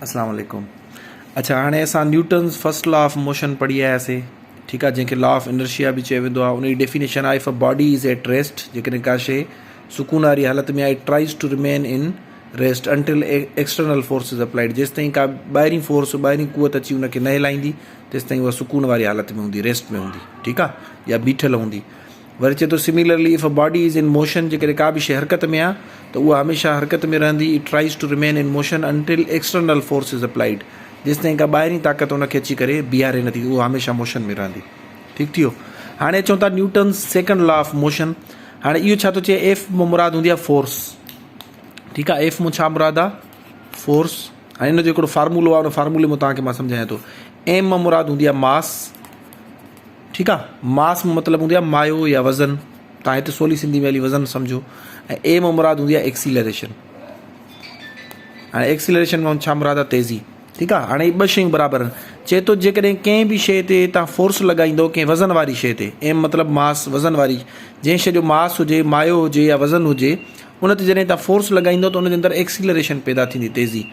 अस्सलाम वालेकुम। अच्छा, हाणे असां Newton's first law of motion पढ़ी आयासीं, ठीकु आहे, जंहिंखे लॉ ऑफ इनर्शिया बि चयो वेंदो आहे। उन जी डेफिनेशन आहे, if a body is at rest, जेकॾहिं का शइ सुकून वारी हालत में आहे, it tries to remain in rest until external force is applied. जेसि ताईं का ॿाहिरीं फोर्स, ॿाहिरीं कुवत अची उनखे न हिलाईंदी, तेसि ताईं उहा सुकून वारी हालत में हूंदी, रेस्ट में हूंदी, ठीकु आहे, या बीठल हूंदी। वरी चए थो similarly if a body is in motion, जेकॾहिं का बि शइ हरकत में आहे त उहा हमेशह हरकत में रहंदी, it tries to remain in motion until external force is applied. जेसि ताईं का ॿाहिरीं ताक़त उनखे अची करे बीहारे नथी, उहा हमेशह मोशन में रहंदी। ठीकु थी वियो। हाणे अचूं था Newton's second law of motion. हाणे इहो छा थो चए, एफ मां मुराद हूंदी आहे फोर्स, ठीकु आहे, एफ मां छा मुराद आहे, फोर्स। हाणे हिन जो हिकिड़ो फार्मूलो आहे, उन फार्मूले में तव्हांखे मां सम्झायां थो। एम मां मुराद हूंदी आहे मास, ठीकु आहे, मास में मतिलबु हूंदी आहे मायो या वज़न, तव्हां हिते सवली सिंधी में हली वज़न सम्झो। ऐं ए मां मुराद हूंदी आहे एक्सीलरेशन। हाणे एक्सीलरेशन मां छा मुराद आहे, तेज़ी, ठीकु आहे। हाणे ॿ शयूं बराबरि आहिनि। चए थो जेकॾहिं कंहिं बि शइ ते तव्हां फोर्स लॻाईंदो, कंहिं वज़न वारी शइ ते, एम मतिलबु मास, वज़न वारी, जंहिं शइ जो मास हुजे, मायो हुजे या वज़न हुजे, उन ते जॾहिं तव्हां फोर्स लॻाईंदो त उनजे अंदरि एक्सीलरेशन पैदा थींदी, तेज़ी।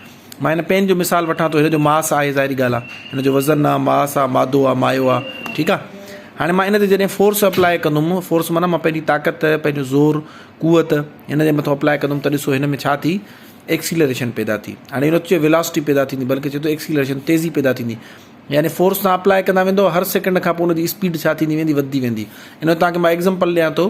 मां हिन पेन जो मिसाल वठां थो, हिन जो मास आहे, ज़ाहिरी ॻाल्हि आहे, हिन जो वज़न आहे, मास आहे, मादो आहे, मायो आहे, ठीकु आहे। हाणे मां इन ते जॾहिं फोर्स अप्लाई कंदुमि, फोर्स माना मां पंहिंजी ताक़त, पंहिंजो ज़ोर, कुवत हिन जे मथां अप्लाई कंदुमि, त ॾिसो हिन में छा थी, एक्सीलरेशन पैदा थी। हाणे इहो चए वेलोसिटी पैदा थींदी, बल्कि चए थो एक्सीलरेशन, तेज़ी पैदा थींदी। यानी फोर्स तव्हां अप्लाई कंदा वेंदो, हर सेकेंड खां पोइ उनजी स्पीड छा थींदी वेंदी, वधंदी वेंदी। इन जो तव्हांखे मां एग्ज़ाम्पल ॾियां थो,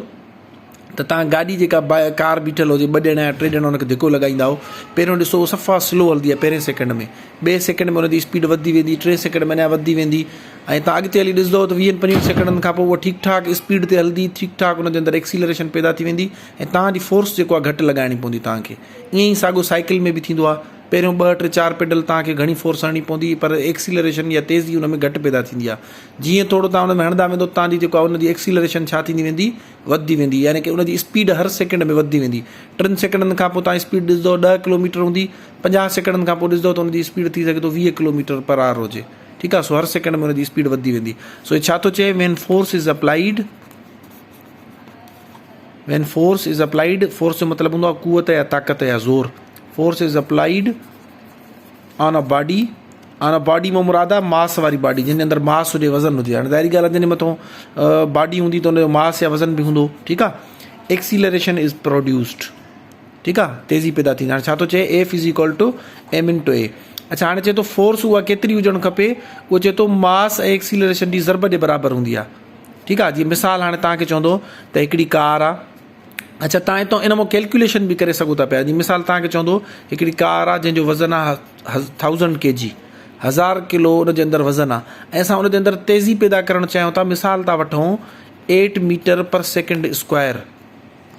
त तव्हां गाॾी जेका कार बीठल हुजे, 2 ॼणा या 3 ॼणा हुनखे धिको लॻाईंदा हो, पहिरियों ॾिसो सफ़ा स्लो हलंदी आहे पहिरें सेकेंड में, ॿिए सेकेंड में हुनजी स्पीड वधी वेंदी, 3 सेकेंड में अञा वधी वेंदी, ऐं तव्हां अॻिते हली ॾिसंदो त 20-25 सेकेंडनि खां पोइ उहा ठीकु ठाकु स्पीड ते हलंदी, ठीकु ठाकु हुनजे अंदरि एक्सीलरेशन पैदा थी वेंदी, ऐं तव्हांजी फोर्स जेको आहे घटि लॻाइणी पवंदी तव्हांखे। ईअं ई साॻियो साइकिल में बि थींदो आहे, पहिरियों 2-3-4 पेडल तव्हांखे घणी फोर्स हणणी पवंदी, पर एक्सीलरेशन या तेज़ी हुन में घटि पैदा थींदी आहे। जीअं थोरो तव्हां हुन में हणंदा वेंदो, तव्हांजी जेको आहे हुनजी एक्सीलरेशन छा थींदी वेंदी, वधंदी वेंदी, यानी कि उनजी स्पीड हर सेकेंड में वधंदी वेंदी। 3 सेकेंडनि खां पोइ तव्हां स्पीड ॾिसंदो 10 किलोमीटर हूंदी, 50 सेकेंडनि खां पोइ ॾिसंदो त हुनजी स्पीड थी सघे थो 20 किलोमीटर पर आवर हुजे, ठीकु आहे। सो हर सेकेंड में हुनजी स्पीड वधंदी वेंदी। सो छा थो चए, when force is applied, when force is applied, force जो मतिलबु हूंदो आहे कुवत या ताक़त या ज़ोर। Force is applied on a body में मुराद आहे मास वारी बॉडी, जंहिंजे अंदरि मास हुजे, वज़न हुजे। हाणे ज़ाहिरी ॻाल्हि आहे, जंहिंजे मथां बॉडी हूंदी त हुनजो मास या वज़न बि हूंदो, ठीकु आहे। एक्सीलरेशन इज़ प्रोड्यूस्ड, ठीकु आहे, तेज़ी पैदा थींदी। हाणे छा थो चए, F is equal to M into A. अच्छा, हाणे चए थो फोर्स उहा केतिरी हुजणु खपे, उहो चए थो मास ऐं एक्सीलरेशन जी ज़रब जे बराबरि हूंदी आहे, ठीकु आहे। जीअं मिसाल हाणे तव्हांखे चवंदो त हिकिड़ी कार आहे, अच्छा तव्हां हितां इन मां कैलकुलेशन बि करे सघो था पिया। जीअं मिसाल तव्हांखे चवंदो हिकिड़ी कार आहे जंहिंजो वज़न आहे 1000 kg, 1000 किलो उनजे अंदरि वज़न आहे, ऐं असां उनजे अंदरि तेज़ी पैदा करणु चाहियूं था। मिसाल था वठूं 8 मीटर पर सेकेंड स्क्वायर,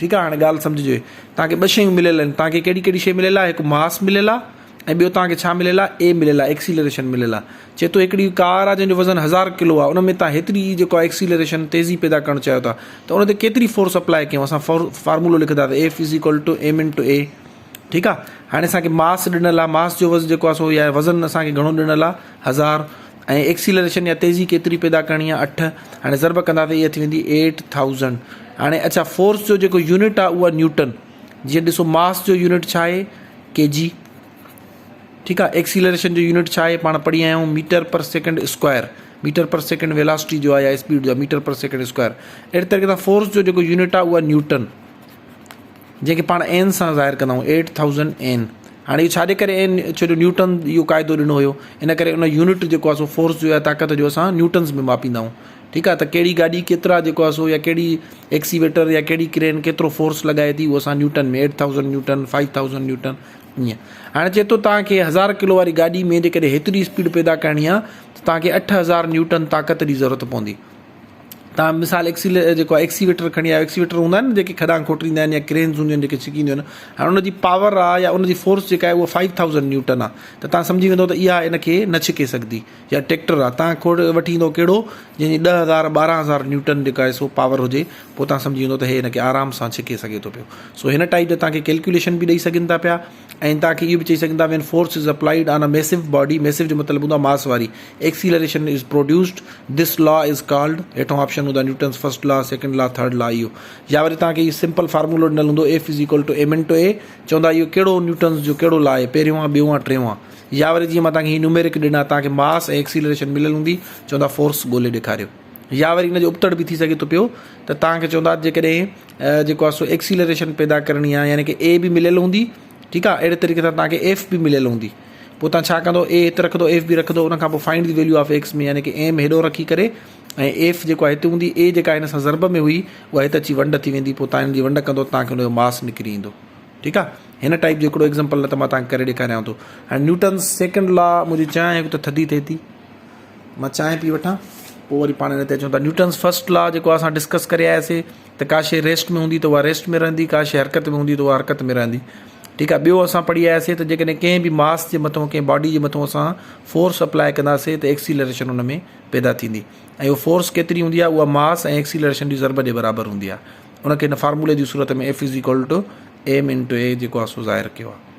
ठीकु आहे। हाणे ॻाल्हि सम्झिजो, तव्हांखे 2 शयूं मिलियल आहिनि। तव्हांखे कहिड़ी कहिड़ी शइ मिलियल आहे, हिकु मास मिलियल आहे, ऐं ॿियो तव्हांखे छा मिलियल आहे, ए मिलियल आहे, एक्सीलरेशन मिलियल आहे। चए थो हिकिड़ी कार आहे जंहिंजो वज़न 1000 किलो आहे, उन में तव्हां हेतिरी जेको आहे एक्सीलरेशन, तेज़ी पैदा करणु चाहियो था, त उन ते केतिरी फोर्स अप्लाई कयूं। असां फार्मूलो लिखंदा त F is equal to M into A, ठीकु आहे। हाणे असांखे मास ॾिनल आहे, मास जो वज़न जेको आहे सो या वज़न असांखे घणो ॾिनल आहे, 1000, ऐं एक्सीलरेशन या तेज़ी केतिरी पैदा करणी आहे, 8। हाणे ज़रब कंदा त इहा थी वेंदी 8000। हाणे अच्छा, फोर्स जो जेको यूनिट आहे उहा न्यूटन। जीअं ॾिसो मास जो यूनिट छा आहे, केजी, ठीकु आहे। एक्सीलरेशन जो यूनिट छा आहे, पाण पढ़ी आया आहियूं, मीटर पर सेकेंड स्क्वायर। मीटर पर सेकेंड वेलोसिटी जो आहे या स्पीड जो आहे, मीटर पर सेकेंड स्क्वायर। अहिड़े तरीक़े सां फोर्स जो जेको यूनिट आहे उहा न्यूटन, जंहिंखे पाण एन सां ज़ाहिर कंदा आहियूं, 8000 एन। हाणे इहो छाजे करे एन, छो जो न्यूटन इहो क़ाइदो ॾिनो हुयो, इन करे उन यूनिट जेको आहे सो फोर्स जो या ताक़त जो असां न्यूटन्स में मापींदा आहियूं, ठीकु आहे। त कहिड़ी गाॾी केतिरा जेको आहे सो, या कहिड़ी एक्सीवेटर या कहिड़ी क्रेन केतिरो फोर्स लॻाए थी, उहो असां न्यूटन में 8000 न्यूटन, 5000 न्यूटन, ईअं। हाणे चए थो तव्हांखे 1000 किलो वारी गाॾी में जेकॾहिं हेतिरी स्पीड पैदा करणी आहे, त तव्हांखे 8000 न्यूटन ताक़त जी ज़रूरत पवंदी। तव्हां मिसाल जेको आहे एक्सीवेटर खणी आयो, एक्सीवेटर हूंदा आहिनि जेके खॾा खोटींदा आहिनि, या क्रेन्स हूंदियूं आहिनि जेके छिकींदियूं आहिनि। हाणे उनजी पावर आहे या उनजी फोर्स जेका आहे उहा 5000 न्यूटन आहे, त तव्हां सम्झी वेंदो त इहा इनखे न छिके सघंदी। या ट्रैक्टर आहे, तव्हां खोड़ वठी ईंदो कहिड़ो, जंहिंजी 10,000 12,000 न्यूटन जेका आहे सो पावर हुजे, पोइ तव्हां सम्झी वेंदो त हे हिनखे आराम सां छिके सघे थो पियो। सो हिन टाइप जो तव्हांखे कैलकुलेशन बि ॾेई सघनि था पिया, ऐं तव्हांखे इहो बि चई सघंदा when force is applied on a massive body. Massive जो मतिलबु हूंदो आहे मास वारी। Acceleration is produced, this law is called, हेठों ऑप्शन इक्वेशन हूंदा Newton's first law, second law, third law इहो। या वरी तव्हांखे इहो सिंपल फार्मूलो ॾिनल हूंदो F is equal to M into A, चवंदा इहो कहिड़ो न्यूटन्स जो कहिड़ो लॉ आहे, पहिरियों आहे, ॿियों आहे, टियों आहे। या वरी जीअं मां तव्हांखे हीउ न्यूमेरिक ॾिना, तव्हांखे मास ऐं एक्सीलरेशन मिलियल हूंदी, चवंदा फोर्स ॻोल्हे ॾेखारियो। या वरी हिन जो उपतड़ बि थी सघे थो पियो त तव्हांखे चवंदा जेकॾहिं जेको आहे सो एक्सीलरेशन पैदा करणी आहे, यानी कि ए बि मिलियल हूंदी, ठीकु आहे, अहिड़े तरीक़े सां तव्हांखे एफ बि मिलियल हूंदी। पोइ तव्हां छा कंदो, ए हिते रखंदो, एफ बि रखंदो, उन खां पोइ find the value of x में, यानी कि एम हेॾो रखी करे ऐं एफ जेको आहे हिते हूंदी, ए जेका हिन सां ज़रब में हुई उहा हिते अची वंड थी वेंदी। पोइ तव्हां हिन जी वंड कंदो, तव्हांखे हुनजो मास निकिरी ईंदो। ठीकु आहे, हिन टाइप जो हिकिड़ो एग्ज़ाम्पल न त मां तव्हांखे करे ॾेखारियां थो। ऐं न्यूटन्स सेकेंड लॉ, मुंहिंजी चांहि हिकु त थधी थिए थी, मां चांहि पी वठां, पोइ वरी पाण हिन ते अचूं था। न्यूटन्स फर्स्ट लॉ जेको असां डिस्कस करे आयासीं त का शइ रेस्ट में हूंदी त उहा रेस्ट में रहंदी, का शइ हरकत में हूंदी त उहा हरकत में रहंदी। ठीकु आहे, ॿियो असां पढ़ी आयासीं त जेकॾहिं कंहिं बि मास जे मथां, कंहिं बॉडी जे मथां असां फोर्स अप्लाई कंदासीं त एक्सीलरेशन हुन में पैदा थींदी, ऐं उहा फोर्स केतिरी हूंदी आहे, उहा मास ऐं एक्सीलरेशन जी ज़रब जे बराबरि हूंदी आहे। उनखे हिन फार्मूले जी सूरत में F is equal to M into A जेको आहे सो ज़ाहिर कयो आहे।